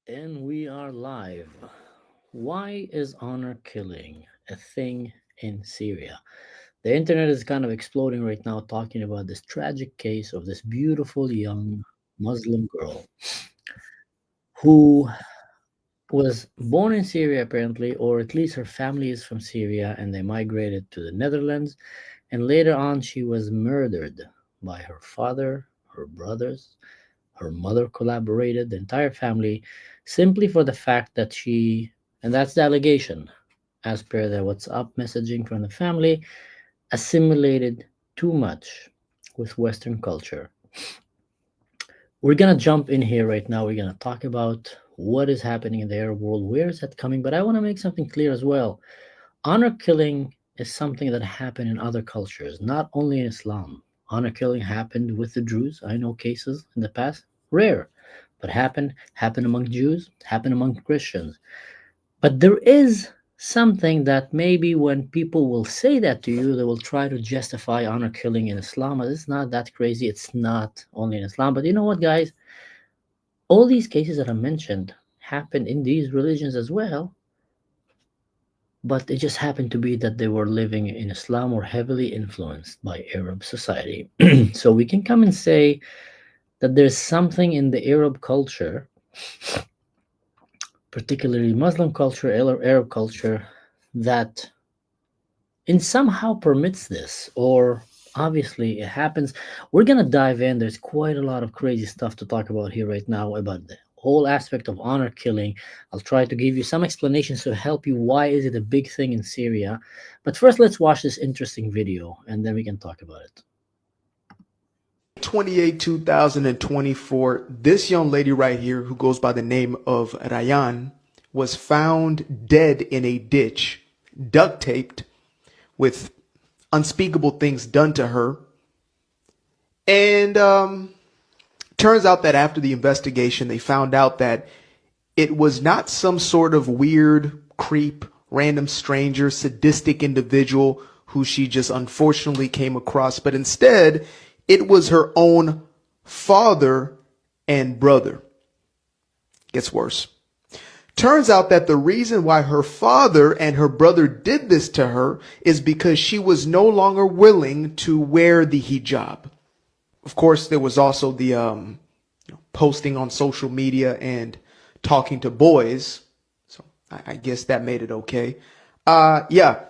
And we are live. Why is honor killing a thing in Syria? The internet is kind of exploding right now, talking about this tragic case of this beautiful young Muslim girl who was born in Syria, apparently, or at least her family is from Syria and they migrated to the Netherlands. And later on, she was murdered by her father, her brothers, her mother collaborated, the entire family, simply for the fact that and that's the allegation, as per the WhatsApp messaging from the family, assimilated too much with Western culture. We're gonna jump in here right now. We're gonna talk about what is happening in the Arab world, where is that coming, but I want to make something clear as well. Honor killing is something that happened in other cultures, not only in Islam. Honor killing happened with the Druze. I know cases in the past, rare, but happened among Jews, happened among Christians. But there is something that maybe when people will say that to you, they will try to justify honor killing in Islam. It's not that crazy. It's not only in Islam. But you know what, guys? All these cases that I mentioned happened in these religions as well, but it just happened to be that they were living in Islam or heavily influenced by Arab society. So we can come and say that there's something in the Arab culture, particularly Muslim culture, Arab culture, that in somehow permits this, or obviously it happens. We're gonna dive in. There's quite a lot of crazy stuff to talk about here right now about the whole aspect of honor killing. I'll try to give you some explanations to help you why is it a big thing in Syria. But first, let's watch this interesting video, and then we can talk about it. 28, 2024, this young lady right here, who goes by the name of Rayan, was found dead in a ditch, duct taped, with unspeakable things done to her. And turns out that after the investigation, they found out that it was not some sort of weird creep, random stranger, sadistic individual who she just unfortunately came across, but instead it was her own father and brother. Gets worse. Turns out that the reason why her father and her brother did this to her is because she was no longer willing to wear the hijab. Of course, there was also the posting on social media and talking to boys. So I guess that made it okay. Yeah.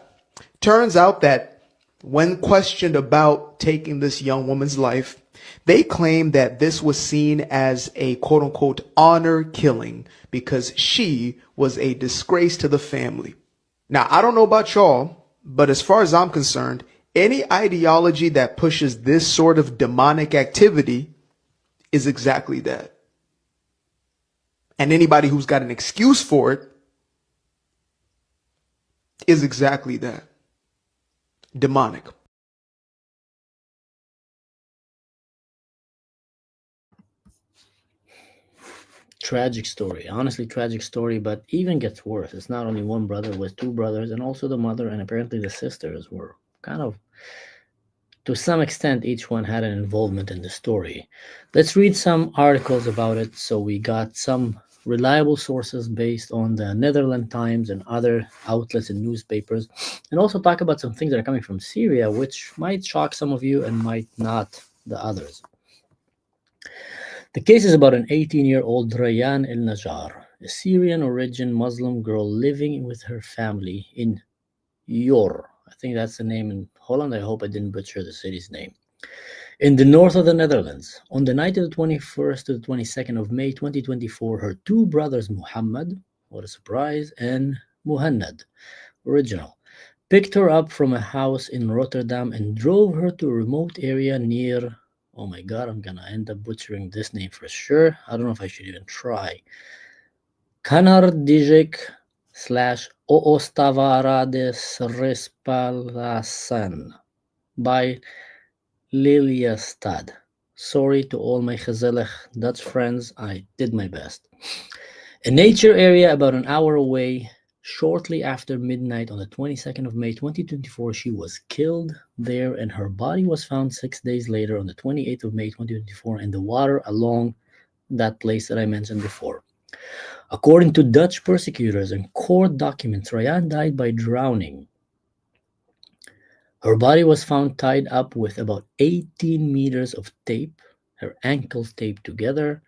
Turns out that when questioned about taking this young woman's life, they claim that this was seen as a quote unquote honor killing because she was a disgrace to the family. Now, I don't know about y'all, but as far as I'm concerned, any ideology that pushes this sort of demonic activity is exactly that. And anybody who's got an excuse for it is exactly that. Demonic. Tragic story, honestly, tragic story, but even gets worse. It's not only one brother, it was two brothers, and also the mother, and apparently the sisters were kind of, to some extent, each one had an involvement in the story. Let's read some articles about it. So we got some reliable sources based on the Netherlands Times and other outlets and newspapers, and also talk about some things that are coming from Syria, which might shock some of you and might not the others. The case is about an 18-year-old Rayan El Nar, a Syrian origin Muslim girl living with her family in Yor. I think that's the name in Holland. I hope I didn't butcher the city's name. In the north of the Netherlands, on the night of the 21st to the 22nd of May 2024, her two brothers, Muhammad, what a surprise, and Muhannad, original, picked her up from a house in Rotterdam and drove her to a remote area near, oh my god, I'm gonna end up butchering this name for sure. I don't know if I should even try. Kanardijik / Oostavarades Rispalasan by Liliastad. Sorry to all my gezellig Dutch friends, I did my best. A nature area about an hour away, shortly after midnight on the 22nd of May 2024, she was killed there and her body was found 6 days later on the 28th of May 2024 in the water along that place that I mentioned before. According to Dutch persecutors and court documents, Rayan died by drowning. Her body was found tied up with about 18 meters of tape, her ankles taped together,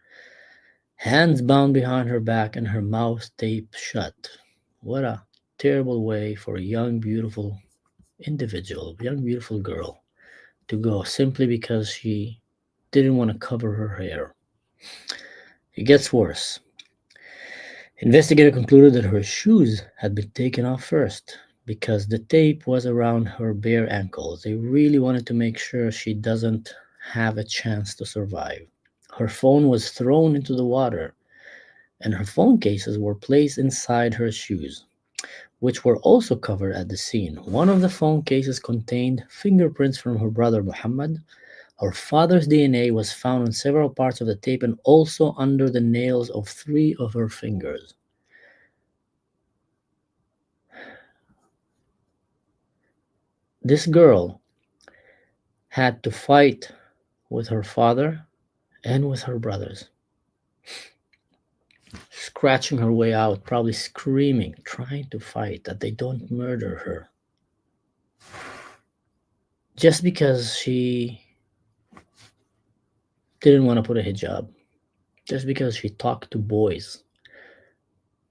hands bound behind her back, and her mouth taped shut. What a terrible way for a young, beautiful individual, young, beautiful girl, to go simply because she didn't want to cover her hair. It gets worse. Investigator concluded that her shoes had been taken off first because the tape was around her bare ankles. They really wanted to make sure she doesn't have a chance to survive. Her phone was thrown into the water, and her phone cases were placed inside her shoes, which were also covered at the scene. One of the phone cases contained fingerprints from her brother Muhammad. Her father's DNA was found on several parts of the tape and also under the nails of 3 of her fingers. This girl had to fight with her father and with her brothers, scratching her way out, probably screaming, trying to fight that they don't murder her. Just because she didn't want to put a hijab, just because she talked to boys.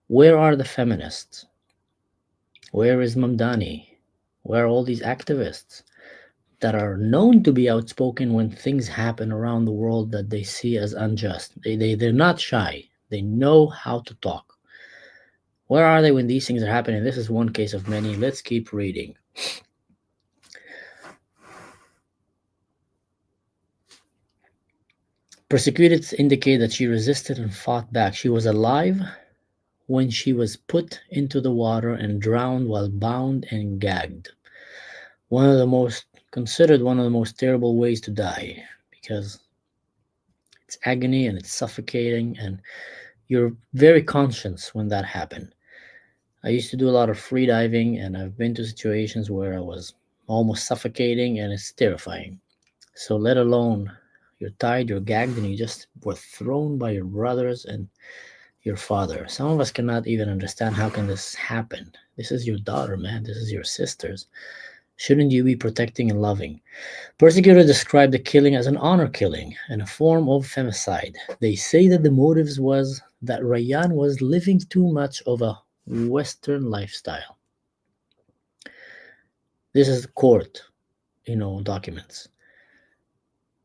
Where are the feminists? Where is Mamdani? Where are all these activists that are known to be outspoken when things happen around the world that they see as unjust? They're not shy. They know how to talk. Where are they when these things are happening? This is one case of many. Let's keep reading. Prosecutors indicate that she resisted and fought back. She was alive when she was put into the water and drowned while bound and gagged. Considered one of the most terrible ways to die, because it's agony and it's suffocating, and you're very conscious when that happened. I used to do a lot of free diving, and I've been to situations where I was almost suffocating, and it's terrifying. So let alone you're tied, you're gagged, and you just were thrown by your brothers and your father. Some of us cannot even understand how can this happen. This is your daughter, man. This is your sisters. Shouldn't you be protecting and loving? Persecutors described the killing as an honor killing and a form of femicide. They say that the motives was that Rayan was living too much of a Western lifestyle. This is the court, documents.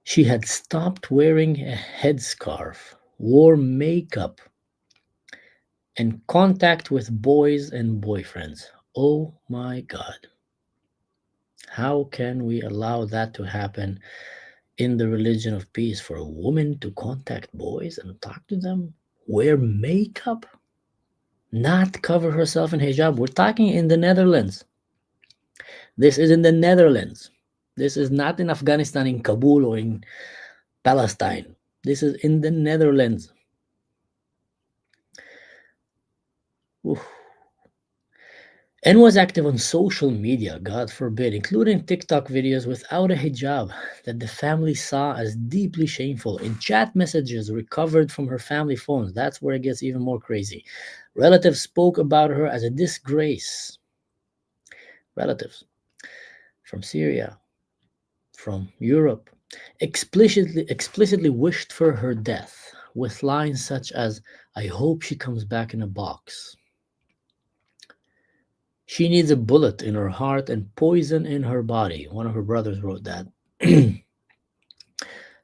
She had stopped wearing a headscarf, wore makeup, and contact with boys and boyfriends. Oh my God. How can we allow that to happen in the religion of peace, for a woman to contact boys and talk to them, wear makeup, not cover herself in hijab? We're talking in the Netherlands. This is in the Netherlands. This is not in Afghanistan, in Kabul, or in Palestine. This is in the Netherlands. Oof. And was active on social media, God forbid, including TikTok videos without a hijab that the family saw as deeply shameful. In chat messages recovered from her family phones, that's where it gets even more crazy. Relatives spoke about her as a disgrace. Relatives from Syria, from Europe, explicitly wished for her death with lines such as, "I hope she comes back in a box. She needs a bullet in her heart and poison in her body." One of her brothers wrote that.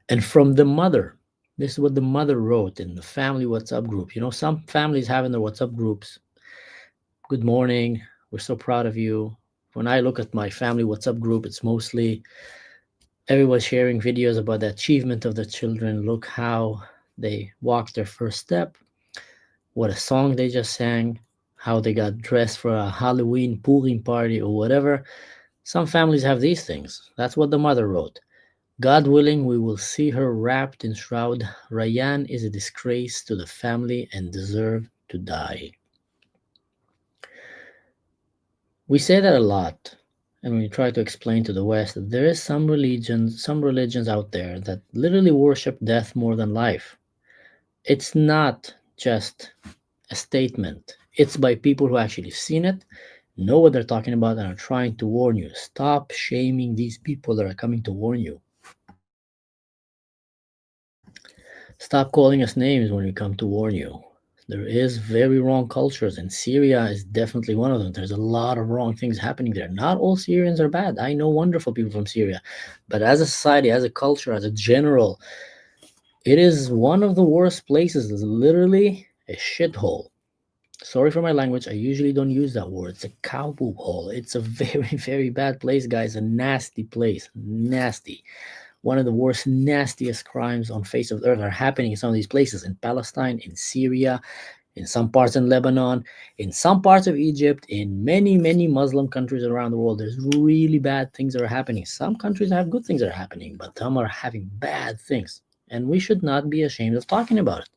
And from the mother, this is what the mother wrote in the family WhatsApp group. Some families have in their WhatsApp groups, "Good morning, we're so proud of you." When I look at my family WhatsApp group, it's mostly everyone sharing videos about the achievement of the children. Look how they walked their first step, what a song they just sang, how they got dressed for a Halloween Purim party or whatever. Some families have these things. That's what the mother wrote. "God willing, we will see her wrapped in shroud. Rayan is a disgrace to the family and deserve to die." We say that a lot, and we try to explain to the West that there is some religions out there that literally worship death more than life. It's not just a statement. It's by people who actually seen it, know what they're talking about, and are trying to warn you. Stop shaming these people that are coming to warn you. Stop calling us names when we come to warn you. There is very wrong cultures, and Syria is definitely one of them. There's a lot of wrong things happening there. Not all Syrians are bad. I know wonderful people from Syria, but as a society, as a culture, as a general, it is one of the worst places. It's literally a shithole. Sorry for my language. I usually don't use that word. It's a cow poop hole. It's a very, very bad place, guys. A nasty place. Nasty. One of the worst, nastiest crimes on face of the earth are happening in some of these places, in Palestine, in Syria, in some parts in Lebanon, in some parts of Egypt, in many, many Muslim countries around the world. There's really bad things that are happening. Some countries have good things that are happening, but some are having bad things. And we should not be ashamed of talking about it.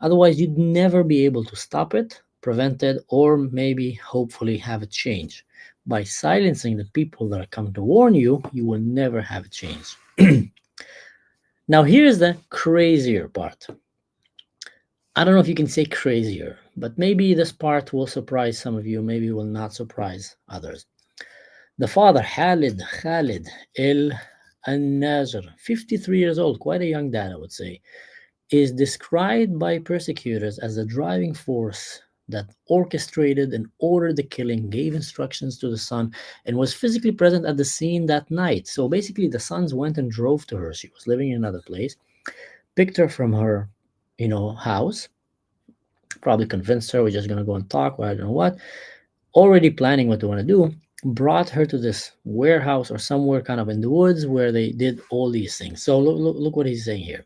Otherwise, you'd never be able to stop it, prevent it, or maybe hopefully have it change. By silencing the people that are coming to warn you, you will never have it change. Now, here's the crazier part. I don't know if you can say crazier, but maybe this part will surprise some of you, maybe will not surprise others. The father, Khalid El Nar, 53 years old, quite a young dad, I would say, is described by persecutors as the driving force that orchestrated and ordered the killing, gave instructions to the son, and was physically present at the scene that night. So basically, the sons went and drove to her. She was living in another place, picked her from her, house, probably convinced her we're just gonna go and talk, or I don't know what, already planning what they want to do, brought her to this warehouse or somewhere kind of in the woods where they did all these things. So look what he's saying here.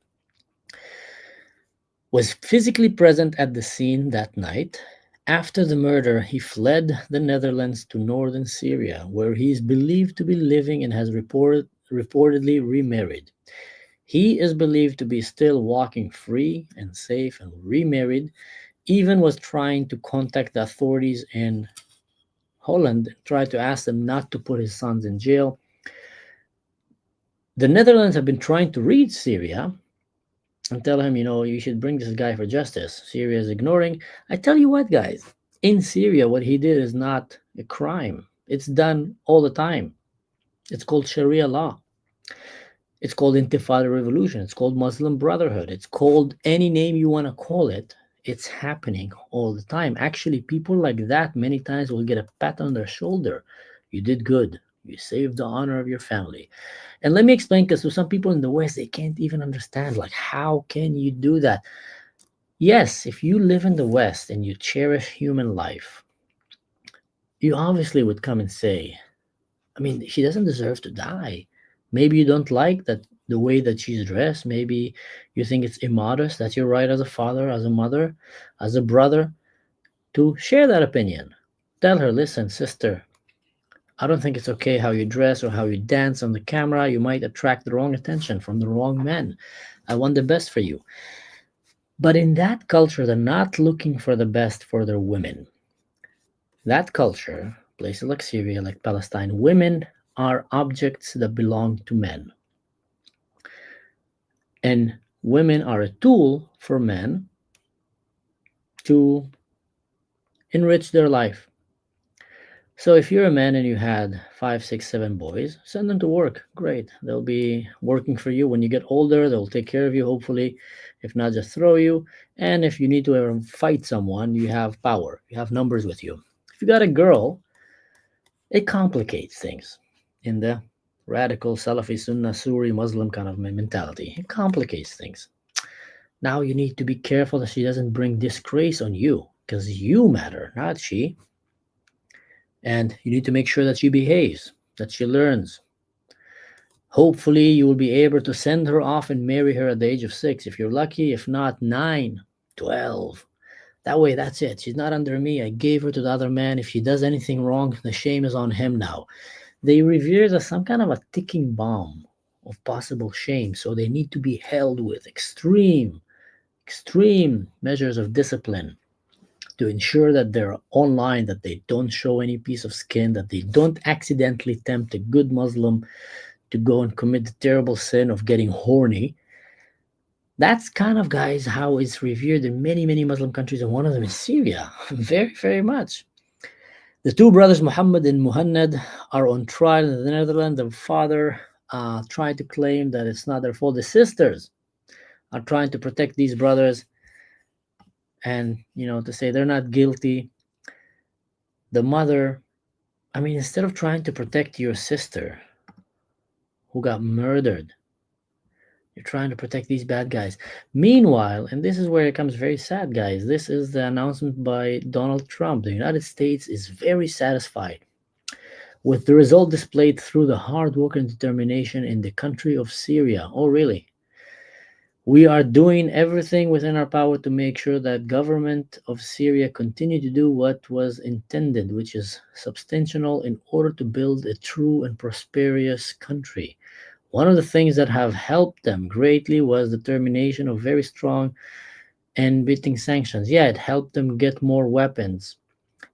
Was physically present at the scene that night. After the murder, he fled the Netherlands to northern Syria, where he is believed to be living and has reportedly remarried. He is believed to be still walking free and safe and remarried, even was trying to contact the authorities in Holland, tried to ask them not to put his sons in jail. The Netherlands have been trying to reach Syria and tell him, you should bring this guy for justice. Syria is ignoring. I tell you what, guys, in Syria, what he did is not a crime. It's done all the time. It's called Sharia law. It's called Intifada Revolution. It's called Muslim Brotherhood. It's called any name you want to call it. It's happening all the time. Actually, people like that many times will get a pat on their shoulder. You did good. You saved the honor of your family. And let me explain, because to some people in the West, they can't even understand, like, how can you do that? Yes, if you live in the West and you cherish human life, you obviously would come and say, I mean, she doesn't deserve to die. Maybe you don't like that the way that she's dressed. Maybe you think it's immodest. That's your right as a father, as a mother, as a brother, to share that opinion. Tell her, listen, sister, I don't think it's okay how you dress or how you dance on the camera. You might attract the wrong attention from the wrong men. I want the best for you. But in that culture, they're not looking for the best for their women. That culture, places like Syria, like Palestine, women are objects that belong to men. And women are a tool for men to enrich their life. So if you're a man and you had 5, 6, 7 boys, send them to work. Great. They'll be working for you. When you get older, they'll take care of you, hopefully. If not, just throw you. And if you need to ever fight someone, you have power. You have numbers with you. If you got a girl, it complicates things in the radical Salafi Sunnah Suri Muslim kind of mentality. It complicates things. Now you need to be careful that she doesn't bring disgrace on you, because you matter, not she. And you need to make sure that she behaves, that she learns. Hopefully, you will be able to send her off and marry her at the age of 6, if you're lucky. If not, 9, 12. That way, that's it. She's not under me. I gave her to the other man. If she does anything wrong, the shame is on him now. They revere it as some kind of a ticking bomb of possible shame. So they need to be held with extreme measures of discipline to ensure that they're online, that they don't show any piece of skin, that they don't accidentally tempt a good Muslim to go and commit the terrible sin of getting horny. That's kind of, guys, how it's revered in many, many Muslim countries, and one of them is Syria. Very, very much. The two brothers, Muhammad and Muhannad, are on trial in the Netherlands. The father tried to claim that it's not their fault. The sisters are trying to protect these brothers and, to say they're not guilty. The mother, I mean, instead of trying to protect your sister who got murdered, you're trying to protect these bad guys. Meanwhile, and this is where it becomes very sad, guys, this is the announcement by Donald Trump. The United States is very satisfied with the result displayed through the hard work and determination in the country of Syria. Oh, really? We are doing everything within our power to make sure that government of Syria continue to do what was intended, which is substantial in order to build a true and prosperous country. One of the things that have helped them greatly was the termination of very strong and beating sanctions. Yeah, it helped them get more weapons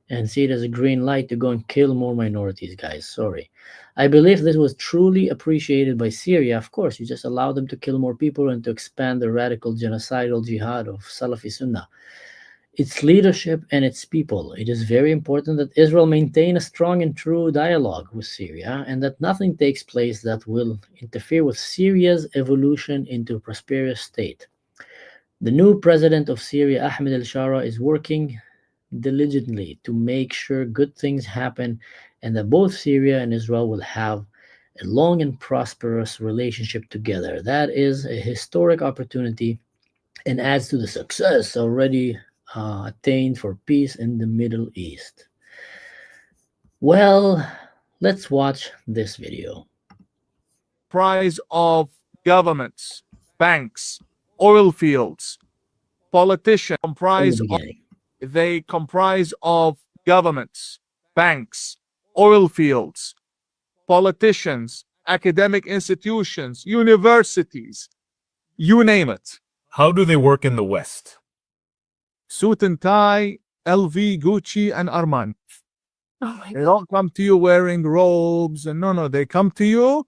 and see it as a green light to go and kill more minorities, guys. Sorry. I believe this was truly appreciated by Syria. Of course, you just allow them to kill more people and to expand the radical genocidal jihad of Salafi Sunnah. Its leadership and its people. It is very important that Israel maintain a strong and true dialogue with Syria and that nothing takes place that will interfere with Syria's evolution into a prosperous state. The new president of Syria, Ahmed al Shara, is working diligently to make sure good things happen and that both Syria and Israel will have a long and prosperous relationship together. That is a historic opportunity and adds to the success already attained for peace in the Middle East. Well, let's watch this video. Price of governments, banks, oil fields, politicians From the beginning. they comprise of governments, banks, oil fields, politicians, academic institutions, universities, you name it. How do they work in the West? Suit and tie, LV, Gucci, and Armani. Oh my They don't come to you wearing robes and no, they come to you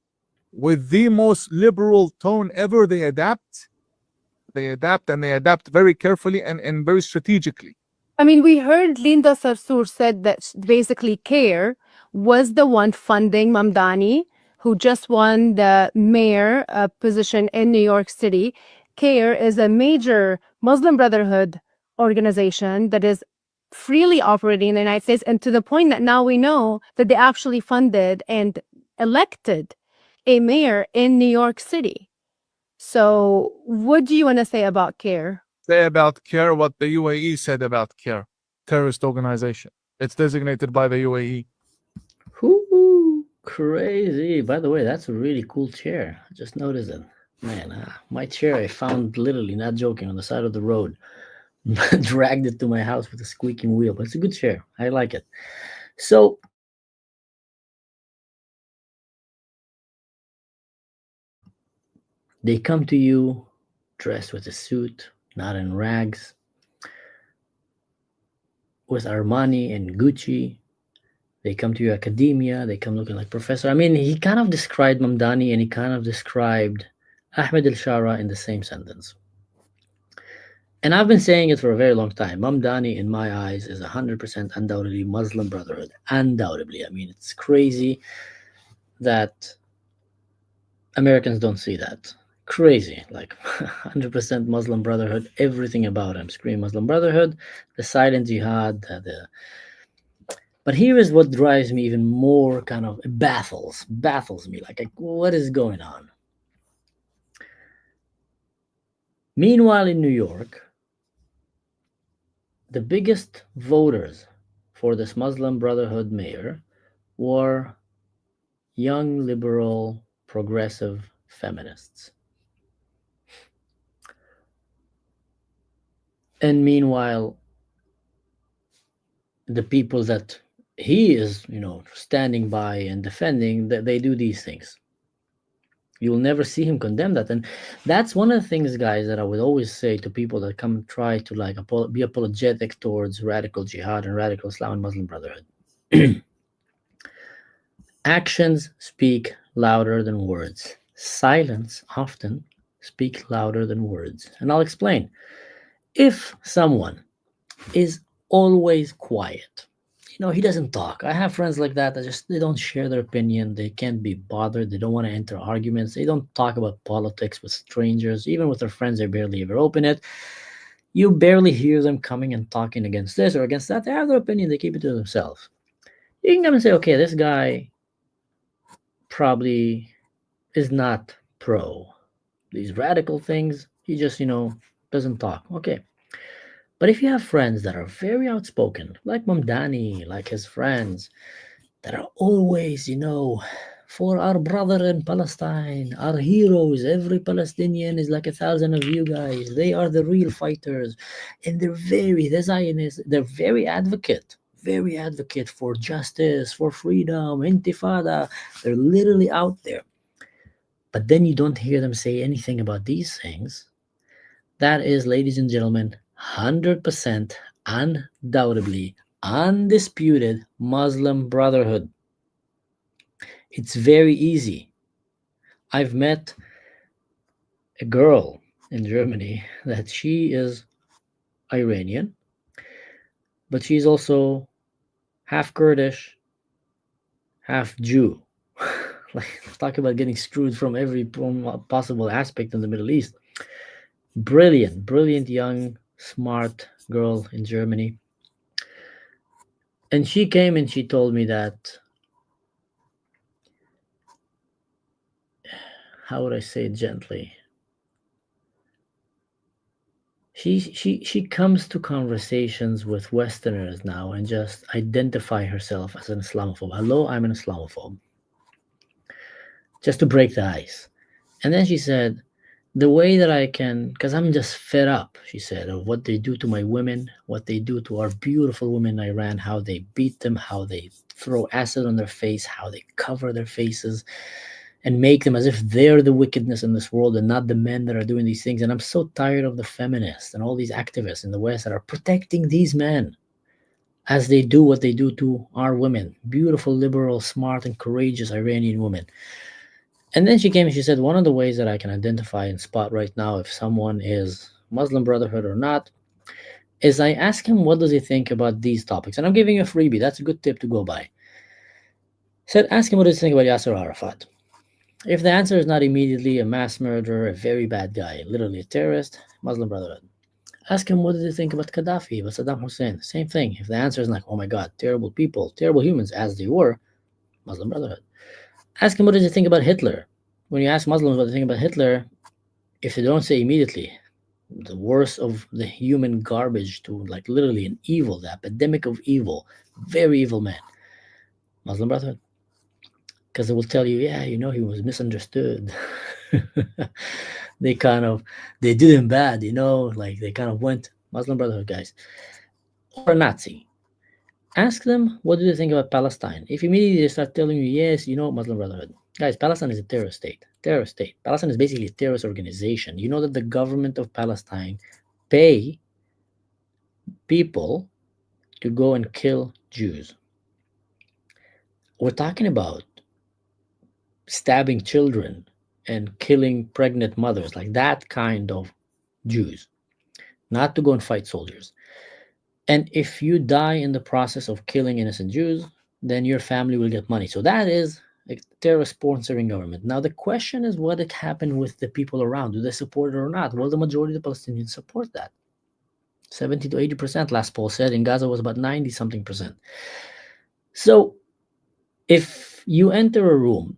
with the most liberal tone ever. They adapt and they adapt very carefully and very strategically. I mean, we heard Linda Sarsour said that basically CARE was the one funding Mamdani, who just won the mayor position in New York City. CARE is a major Muslim Brotherhood organization that is freely operating in the United States, and to the point that now we know that they actually funded and elected a mayor in New York City. So what do you want to say about CARE? Say about CARE what the UAE said about CARE, terrorist organization. It's designated by the UAE. Ooh, crazy. By the way, that's a really cool chair. I just noticed it. Man, my chair I found literally, not joking, on the side of the road. Dragged it to my house with a squeaking wheel, but it's a good chair. I like it. So, they come to you dressed with a suit, not in rags, with Armani and Gucci. They come to your academia. They come looking like professor. I mean, he kind of described Mamdani and he kind of described Ahmed al Shara in the same sentence. And I've been saying it for a very long time. Mamdani, in my eyes, is 100% undoubtedly Muslim Brotherhood. Undoubtedly. I mean, it's crazy that Americans don't see that. Crazy. Like 100% Muslim Brotherhood. Everything about him. Scream Muslim Brotherhood. The silent jihad. But here is what drives me even more, kind of baffles me. Like, what is going on? Meanwhile, in New York, the biggest voters for this Muslim Brotherhood mayor were young, liberal, progressive feminists. And meanwhile, the people that he is, standing by and defending, that they do these things. You'll never see him condemn that. And that's one of the things, guys, that I would always say to people that come try to be apologetic towards radical jihad and radical Islam and Muslim Brotherhood. Actions speak louder than words. Silence often speak louder than words. And I'll explain. If someone is always quiet, he doesn't talk. I have friends like that just they don't share their opinion. They can't be bothered. They don't want to enter arguments. They don't talk about politics with strangers. Even with their friends, they barely ever open it. You barely hear them coming and talking against this or against that. They have their opinion. They keep it to themselves. You can come and say, okay, this guy probably is not pro these radical things. He just, doesn't talk. Okay. But if you have friends that are very outspoken, like Mamdani, like his friends, that are always, for our brother in Palestine, our heroes, every Palestinian is like 1,000 of you guys. They are the real fighters. And the Zionists, they're very advocate for justice, for freedom, intifada. They're literally out there. But then you don't hear them say anything about these things. That is, ladies and gentlemen, 100% undoubtedly undisputed Muslim Brotherhood. It's very easy. I've met a girl in Germany that she is Iranian, but she's also half Kurdish, half Jew. Like, talk about getting screwed from every possible aspect in the Middle East. Brilliant young, smart girl in Germany. And she came and she told me that, how would I say it gently? She comes to conversations with Westerners now and just identify herself as an Islamophobe. Hello, I'm an Islamophobe. Just to break the ice. And then she said, the way that I can, because I'm just fed up, she said, of what they do to my women, what they do to our beautiful women in Iran, how they beat them, how they throw acid on their face, how they cover their faces and make them as if they're the wickedness in this world and not the men that are doing these things. And I'm so tired of the feminists and all these activists in the West that are protecting these men as they do what they do to our women, beautiful, liberal, smart, and courageous Iranian women. And then she came and she said, one of the ways that I can identify and spot right now if someone is Muslim Brotherhood or not is I ask him, what does he think about these topics? And I'm giving you a freebie. That's a good tip to go by. Said, ask him what does he think about Yasser Arafat. If the answer is not immediately a mass murderer, a very bad guy, literally a terrorist, Muslim Brotherhood. Ask him, what did he think about Gaddafi, about Saddam Hussein? Same thing. If the answer is like, oh my God, terrible people, terrible humans, as they were, Muslim Brotherhood. Ask him, what did he think about Hitler? When you ask Muslims what they think about Hitler, if they don't say immediately, the worst of the human garbage to like literally an evil, the epidemic of evil, very evil man, Muslim Brotherhood. Because they will tell you, yeah, he was misunderstood. They did him bad, like they kind of went Muslim Brotherhood guys. Or a Nazi. Ask them, what do they think about Palestine? If immediately they start telling you, yes, Muslim Brotherhood. Guys, Palestine is a terrorist state. Palestine is basically a terrorist organization. You know that the government of Palestine pay people to go and kill Jews. We're talking about stabbing children and killing pregnant mothers, like that kind of Jews, not to go and fight soldiers. And if you die in the process of killing innocent Jews, then your family will get money. So that is a terrorist sponsoring government. Now the question is, what happened with the people around? Do they support it or not? Well, the majority of the Palestinians support that. 70 to 80%, last poll said. In Gaza was about 90 something percent. So if you enter a room,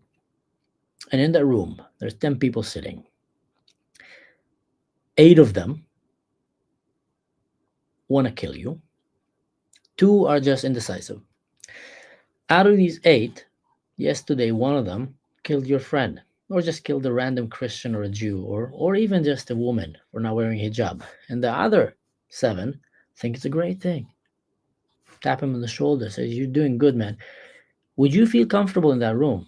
and in that room, there's 10 people sitting. 8 of them want to kill you. 2 are just indecisive. Out of these 8, yesterday, one of them killed your friend, or just killed a random Christian or a Jew, or even just a woman for not wearing hijab. And the other 7 think it's a great thing. Tap him on the shoulder, says, you're doing good, man. Would you feel comfortable in that room?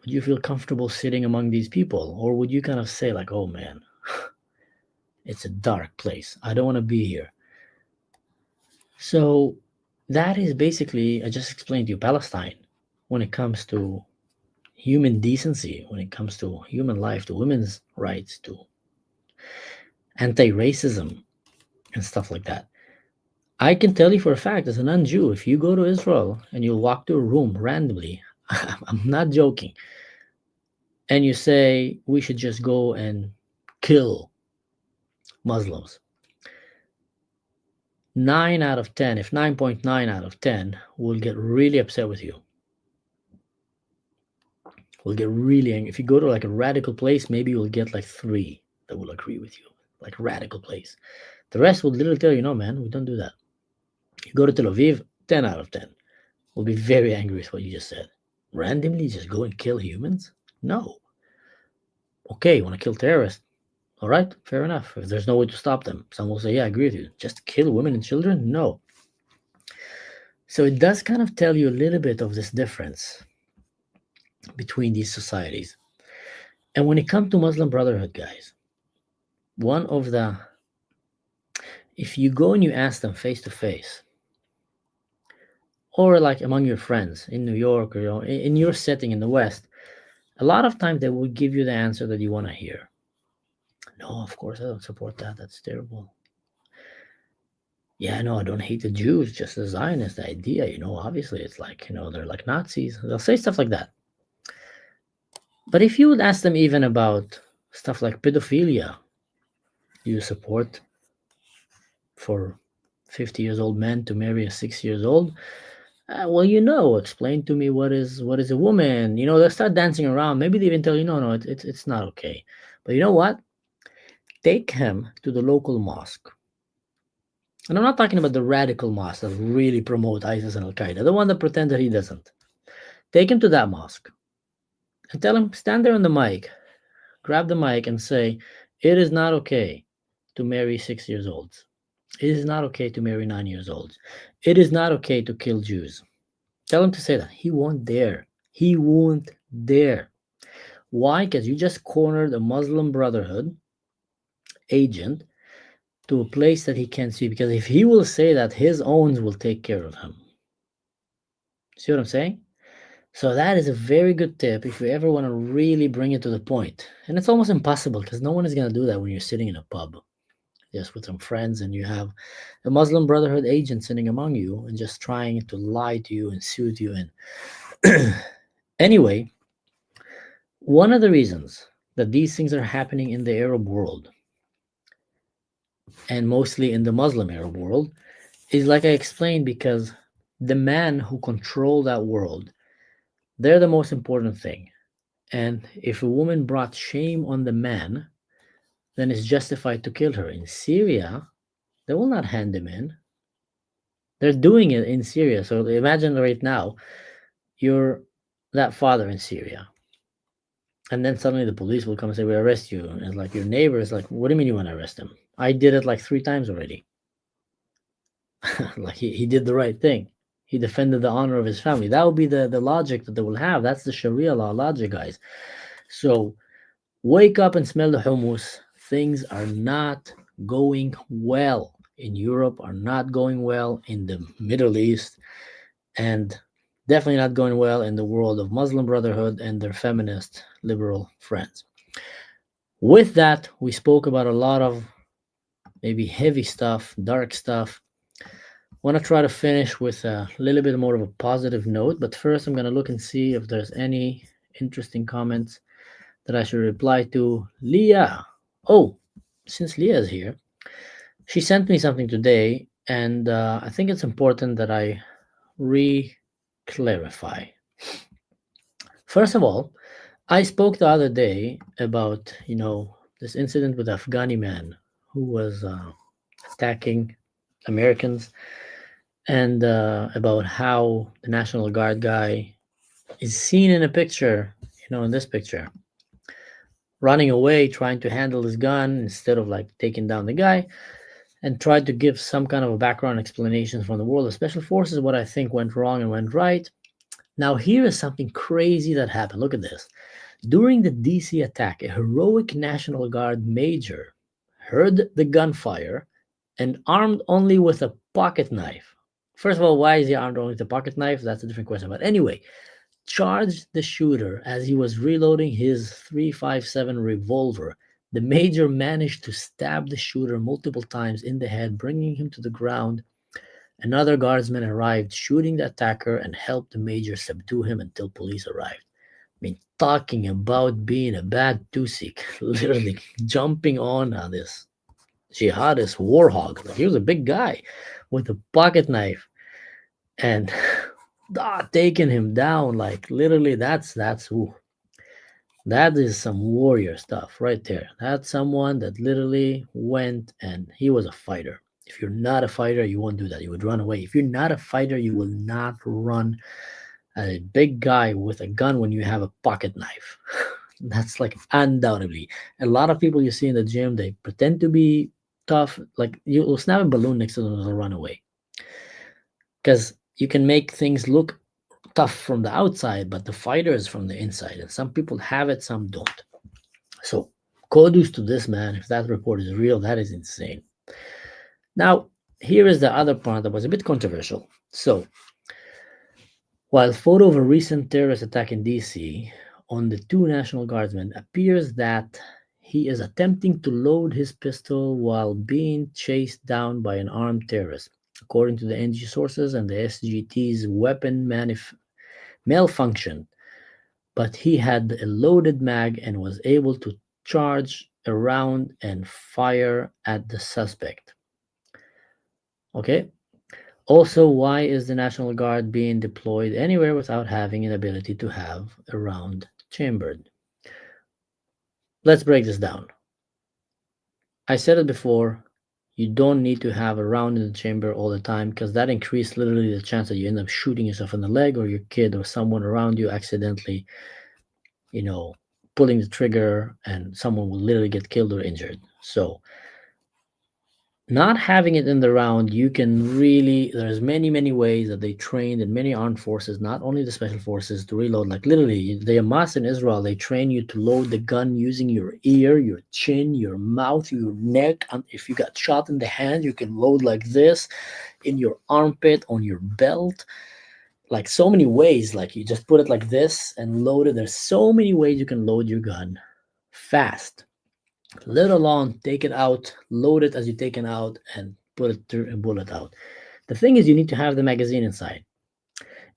Would you feel comfortable sitting among these people? Or would you kind of say like, oh man, it's a dark place. I don't want to be here. So that is basically, I just explained to you, Palestine, when it comes to human decency, when it comes to human life, to women's rights, to anti-racism and stuff like that. I can tell you for a fact, as a non-Jew, if you go to Israel and you walk to a room randomly, I'm not joking, and you say we should just go and kill Muslims, 9 out of 10, if 9.9 out of 10, will get really upset with you. Will get really angry. If you go to like a radical place, maybe you'll get like 3 that will agree with you, like radical place. The rest will literally tell you, no, man, we don't do that. You go to Tel Aviv, 10 out of 10 will be very angry with what you just said. Randomly just go and kill humans? No. Okay, you want to kill terrorists? All right, fair enough. If there's no way to stop them, some will say, yeah, I agree with you. Just kill women and children? No. So it does kind of tell you a little bit of this difference between these societies. And when it comes to Muslim Brotherhood, guys, one of the, if you go and you ask them face to face, or like among your friends in New York, or in your setting in the West, a lot of times they will give you the answer that you want to hear. No, of course I don't support that. That's terrible. Yeah, no, I don't hate the Jews, just the Zionist idea. Obviously it's like, they're like Nazis. They'll say stuff like that. But if you would ask them even about stuff like pedophilia, do you support for 50 years old men to marry a 6 years old? Well, explain to me what is a woman. They'll start dancing around. Maybe they even tell you, no, it's not okay. But you know what? Take him to the local mosque. And I'm not talking about the radical mosque that really promote ISIS and Al-Qaeda, the one that pretends that he doesn't. Take him to that mosque and tell him, stand there on the mic, grab the mic and say, it is not okay to marry 6 years olds. It is not okay to marry 9 years olds. It is not okay to kill Jews. Tell him to say that. He won't dare. He won't dare. Why? Because you just cornered a Muslim Brotherhood agent to a place that he can't see. Because if he will say that, his owns will take care of him. See what I'm saying? So that is a very good tip if you ever want to really bring it to the point. And it's almost impossible because no one is going to do that when you're sitting in a pub just with some friends and you have a Muslim Brotherhood agent sitting among you and just trying to lie to you and soothe you. And anyway, one of the reasons that these things are happening in the Arab world, and mostly in the Muslim Arab world, is like I explained, because the men who control that world, they're the most important thing. And if a woman brought shame on the man, then it's justified to kill her. In Syria, they will not hand him in. They're doing it in Syria. So imagine right now, you're that father in Syria. And then suddenly the police will come and say, we arrest you. And it's like your neighbor is like, what do you mean you want to arrest him? I did it like 3 times already. Like he did the right thing. He defended the honor of his family. That would be the logic that they will have. That's the Sharia law logic, guys. So wake up and smell the hummus. Things are not going well in Europe, are not going well in the Middle East, and definitely not going well in the world of Muslim Brotherhood and their feminist liberal friends. With that, we spoke about a lot of maybe heavy stuff, dark stuff. I want to try to finish with a little bit more of a positive note, but first I'm going to look and see if there's any interesting comments that I should reply to. Leah. Oh, since Leah is here, she sent me something today, and I think it's important that I clarify. First of all, I spoke the other day about, this incident with Afghani man who was attacking Americans, and about how the National Guard guy is seen in a picture, in this picture, running away, trying to handle his gun instead of like taking down the guy, and tried to give some kind of a background explanation from the world of special forces, what I think went wrong and went right. Now, here is something crazy that happened. Look at this. During the DC attack, a heroic National Guard major heard the gunfire and, armed only with a pocket knife. First of all, why is he armed only with a pocket knife? That's a different question. But anyway, charged the shooter as he was reloading his 357 revolver. The major managed to stab the shooter multiple times in the head, bringing him to the ground. Another guardsman arrived, shooting the attacker, and helped the major subdue him until police arrived. I mean, talking about being a bad tusik, literally jumping on this jihadist warhog. Like, he was a big guy with a pocket knife and taking him down. Like, literally, that's ooh, that is some warrior stuff right there. That's someone that literally went, and he was a fighter. If you're not a fighter, you won't do that. You would run away. If you're not a fighter, you will not run at a big guy with a gun when you have a pocket knife. That's like undoubtedly. A lot of people you see in the gym, they pretend to be tough. Like, you will snap a balloon next to them and they'll run away. Because you can make things look tough from the outside, but the fighter is from the inside. And some people have it, some don't. So kudos to this man. If that report is real, that is insane. Now, here is the other part that was a bit controversial. So, while photo of a recent terrorist attack in DC on the two National Guardsmen appears that he is attempting to load his pistol while being chased down by an armed terrorist. According to the NG sources and the SGT's weapon malfunction, but he had a loaded mag and was able to charge a round and fire at the suspect. Okay. Also, why is the National Guard being deployed anywhere without having an ability to have a round chambered? Let's break this down. I said it before, you don't need to have a round in the chamber all the time, because that increases literally the chance that you end up shooting yourself in the leg, or your kid or someone around you accidentally, pulling the trigger, and someone will literally get killed or injured. So not having it in the round, you can really, there's many ways that they trained in many armed forces, not only the special forces, to reload. Like, literally, the Hamas in Israel, they train you to load the gun using your ear, your chin, your mouth, your neck. And if you got shot in the hand, you can load like this, in your armpit, on your belt. Like, so many ways. Like, you just put it like this and load it. There's so many ways you can load your gun fast. Let alone take it out, load it as you take it out, and put it through a bullet out. The thing is, you need to have the magazine inside.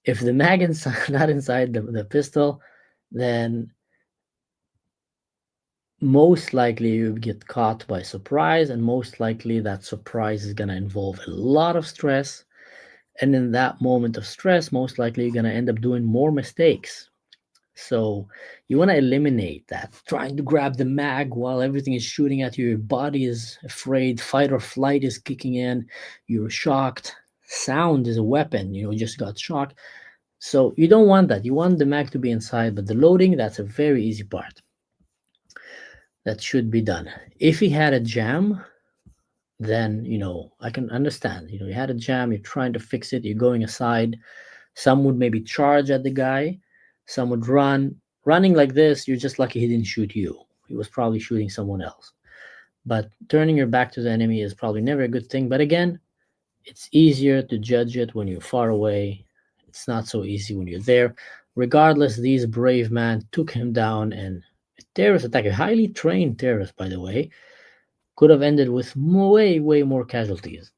If the mag inside, not inside the pistol, then most likely you get caught by surprise, and most likely that surprise is going to involve a lot of stress. And in that moment of stress, most likely you're going to end up doing more mistakes. So you want to eliminate that. Trying to grab the mag while everything is shooting at you. Your body is afraid. Fight or flight is kicking in. You're shocked. Sound is a weapon. You just got shocked. So you don't want that. You want the mag to be inside, but the loading, that's a very easy part. That should be done. If he had a jam, then, I can understand. You had a jam. You're trying to fix it. You're going aside. Some would maybe charge at the guy. Some would run. Running like this, you're just lucky he didn't shoot you. He was probably shooting someone else. But turning your back to the enemy is probably never a good thing. But again, it's easier to judge it when you're far away. It's not so easy when you're there. Regardless, these brave men took him down, and a terrorist attack, a highly trained terrorist, by the way, could have ended with way more casualties.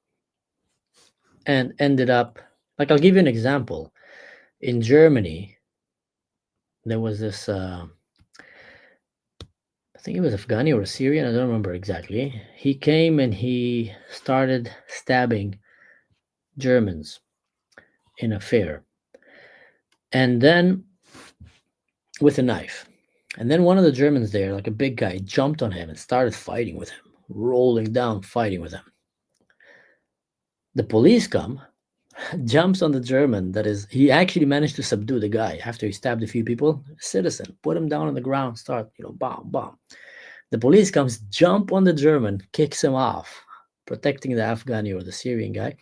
And ended up, like, I'll give you an example. In Germany, there was this, I think it was Afghani or a Syrian, I don't remember exactly. He came and he started stabbing Germans in a fair. And then with a knife. And then one of the Germans there, like a big guy, jumped on him and started fighting with him, rolling down, fighting with him. The police come, jumps on the German, he actually managed to subdue the guy after he stabbed a few people. A citizen, put him down on the ground, start, bomb. The police comes, jump on the German, kicks him off, protecting the Afghani or the Syrian guy.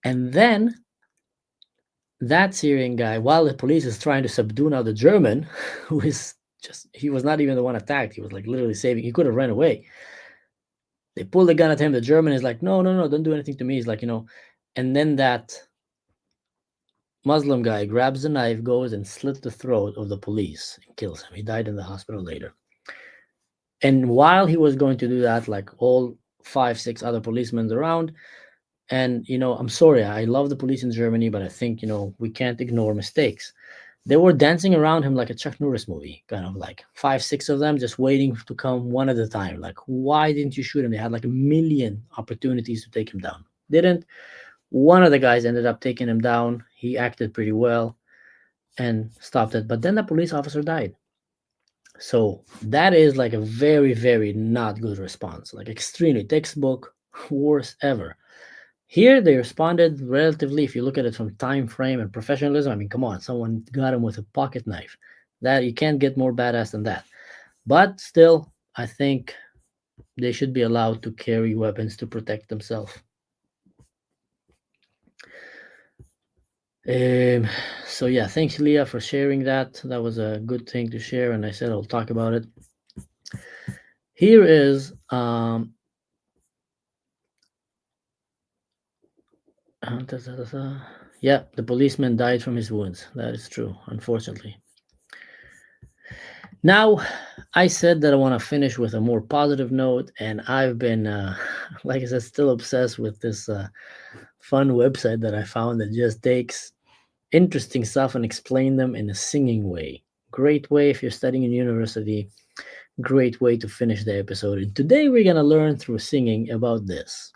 And then that Syrian guy, while the police is trying to subdue now the German, who is he was not even the one attacked. He was like literally saving, he could have run away. They pull the gun at him. The German is like, no, don't do anything to me. He's like, and then that Muslim guy grabs a knife, goes and slit the throat of the police and kills him. He died in the hospital later. And while he was going to do that, like all 5, 6 other policemen around, and I'm sorry, I love the police in Germany, but I think we can't ignore mistakes. They were dancing around him like a Chuck Norris movie, kind of like 5, 6 of them just waiting to come one at a time. Like, why didn't you shoot him? They had like a million opportunities to take him down. Didn't. One of the guys ended up taking him down. He acted pretty well and stopped it. But then the police officer died. So that is like a very, very not good response. Like extremely textbook, worst ever. Here they responded relatively, if you look at it from time frame and professionalism, I mean, come on, someone got him with a pocket knife. That you can't get more badass than that. But still, I think they should be allowed to carry weapons to protect themselves. So yeah, thanks Leah for sharing that. That was a good thing to share, and I said I'll talk about it. Here is yeah, the policeman died from his wounds. That is true, unfortunately. Now, I said that I want to finish with a more positive note, and I've been, like I said, still obsessed with this fun website that I found that just takes interesting stuff and explain them in a singing way. Great way if you're studying in university. Great way to finish the episode. And today we're going to learn through singing about this.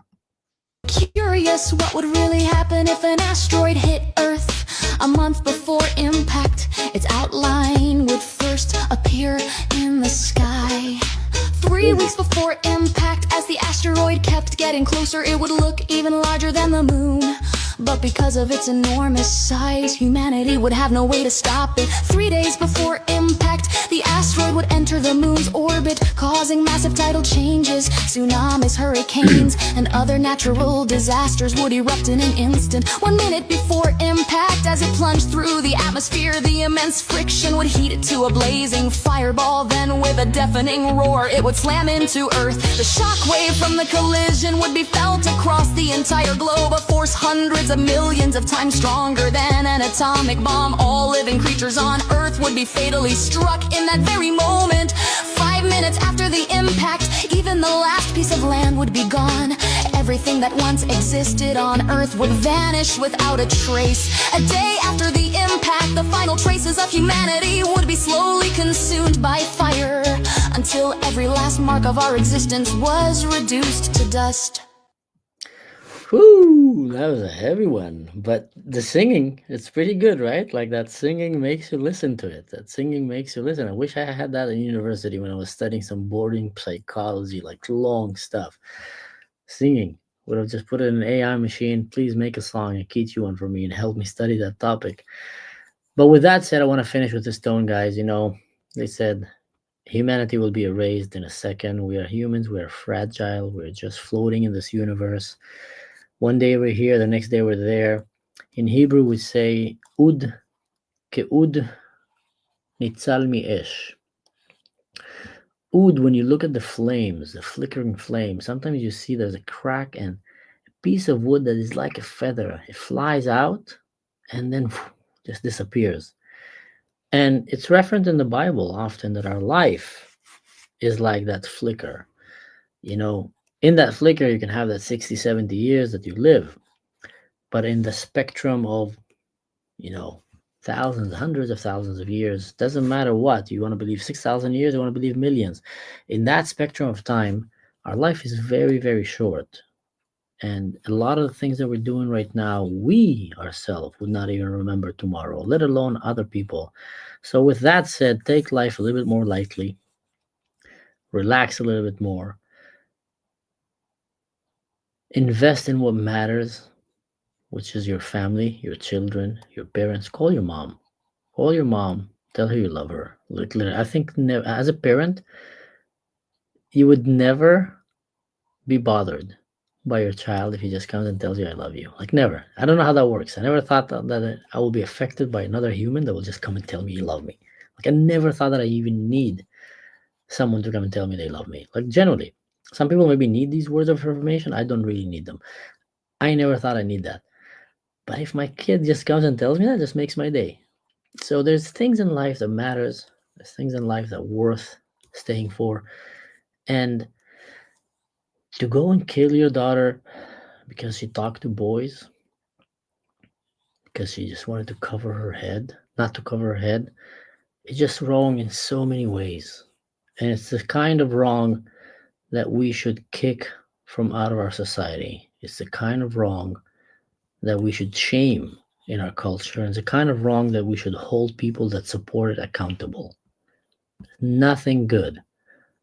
Curious what would really happen if an asteroid hit Earth a month before impact. Its outline would first appear in the sky. 3 weeks before impact, as the asteroid kept getting closer, it would look even larger than the moon. But because of its enormous size, humanity would have no way to stop it. 3 days before impact, the asteroid would enter the moon's orbit, causing massive tidal changes. Tsunamis, hurricanes, and other natural disasters would erupt in an instant. 1 minute before impact, as it plunged through the atmosphere, the immense friction would heat it to a blazing fireball. Then with a deafening roar, it would slam into Earth. The shockwave from the collision would be felt across the entire globe, a force hundreds of millions of times stronger than an atomic bomb. All living creatures on Earth would be fatally struck in that very moment. 5 minutes after the impact, even the last piece of land would be gone. Everything that once existed on Earth would vanish without a trace. A day after the impact, the final traces of humanity would be slowly consumed by fire, until every last mark of our existence was reduced to dust. Whoo, that was a heavy one. But the singing, it's pretty good, right? Like that singing makes you listen to it. That singing makes you listen. I wish I had that in university when I was studying some boarding psychology, like long stuff. Singing. Would have just put it in an AI machine. Please make a song, a key one for me and help me study that topic. But with that said, I want to finish with this tone, guys. They said humanity will be erased in a second. We are humans. We are fragile. We're just floating in this universe. One day we're here, the next day we're there. In Hebrew, we say ud ke'ud nitzal mi'esh. Ud, when you look at the flames, the flickering flame, sometimes you see there's a crack and a piece of wood that is like a feather. It flies out and then just disappears. And it's referenced in the Bible often that our life is like that flicker. In that flicker, you can have that 60, 70 years that you live. But in the spectrum of, thousands, hundreds of thousands of years, doesn't matter what. You want to believe 6,000 years, you want to believe millions. In that spectrum of time, our life is very, very short. And a lot of the things that we're doing right now, we ourselves would not even remember tomorrow, let alone other people. So with that said, take life a little bit more lightly. Relax a little bit more. Invest in what matters, which is your family, your children, your parents. Call your mom. Call your mom. Tell her you love her. Literally, I think as a parent, you would never be bothered by your child if he just comes and tells you I love you. Like never. I don't know how that works. I never thought that I will be affected by another human that will just come and tell me you love me. Like I never thought that I even need someone to come and tell me they love me. Like generally. Some people maybe need these words of affirmation. I don't really need them. I never thought I need that. But if my kid just comes and tells me that, just makes my day. So there's things in life that matters. There's things in life that are worth staying for. And to go and kill your daughter because she talked to boys, because she just wanted to cover her head, not to cover her head, it's just wrong in so many ways. And it's the kind of wrong that we should kick from out of our society. It's the kind of wrong that we should shame in our culture. And it's the kind of wrong that we should hold people that support it accountable. Nothing good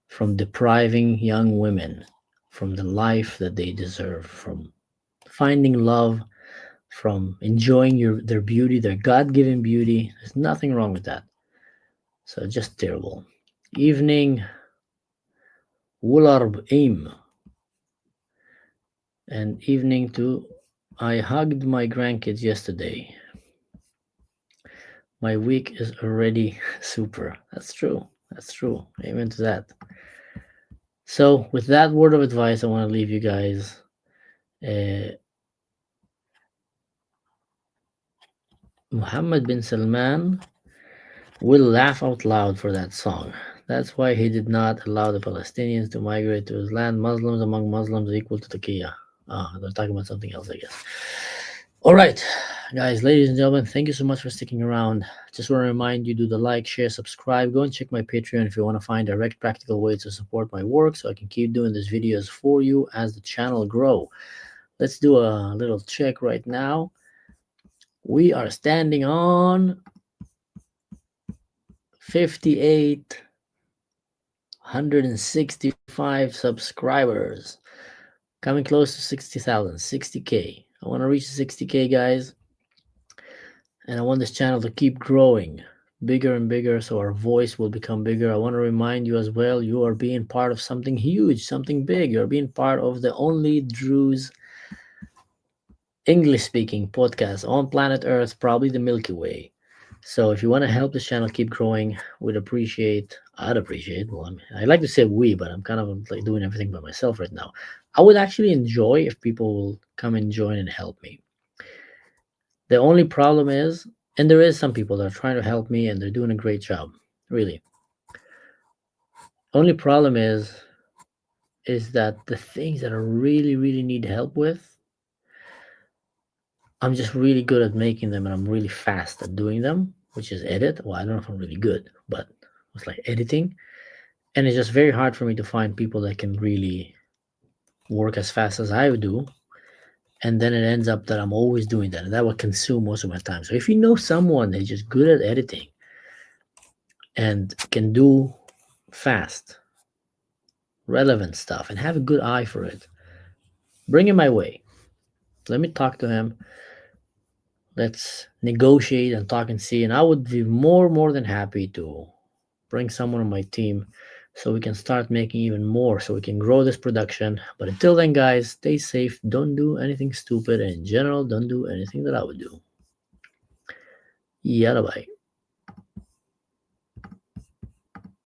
from depriving young women from the life that they deserve, from finding love, from enjoying their beauty, their God-given beauty. There's nothing wrong with that. So just terrible. Evening, Wularb Aim. And evening to I hugged my grandkids yesterday. My week is already super. That's true. That's true. Amen to that. So with that word of advice, I want to leave you guys. Muhammad bin Salman will laugh out loud for that song. That's why he did not allow the Palestinians to migrate to his land. Muslims among Muslims equal to taqiyya. They're talking about something else, I guess. All right, guys, ladies and gentlemen, thank you so much for sticking around. Just want to remind you, do the like, share, subscribe. Go and check my Patreon if you want to find direct, practical ways to support my work so I can keep doing these videos for you as the channel grow. Let's do a little check right now. We are standing on 5,865 subscribers. Coming close to 60,000, 60K. I want to reach 60K, guys. And I want this channel to keep growing bigger and bigger so our voice will become bigger. I want to remind you as well, you are being part of something huge, something big. You're being part of the only Druze English-speaking podcast on planet Earth, probably the Milky Way. So if you want to help this channel keep growing, I'd appreciate, well, I like to say we, but I'm kind of like doing everything by myself right now. I would actually enjoy if people will come and join and help me. The only problem is, and there is some people that are trying to help me and they're doing a great job, really. Only problem is that the things that I really, really need help with, I'm just really good at making them and I'm really fast at doing them, which is edit. Well, I don't know if I'm really good, but it's like editing. And it's just very hard for me to find people that can really work as fast as I do. And then it ends up that I'm always doing that. And that will consume most of my time. So if you know someone that's just good at editing and can do fast, relevant stuff and have a good eye for it, bring him my way. Let me talk to him. Let's negotiate and talk and see. And I would be more than happy to bring someone on my team so we can start making even more, so we can grow this production. But until then, guys, stay safe. Don't do anything stupid. And in general, don't do anything that I would do. Yalla bye.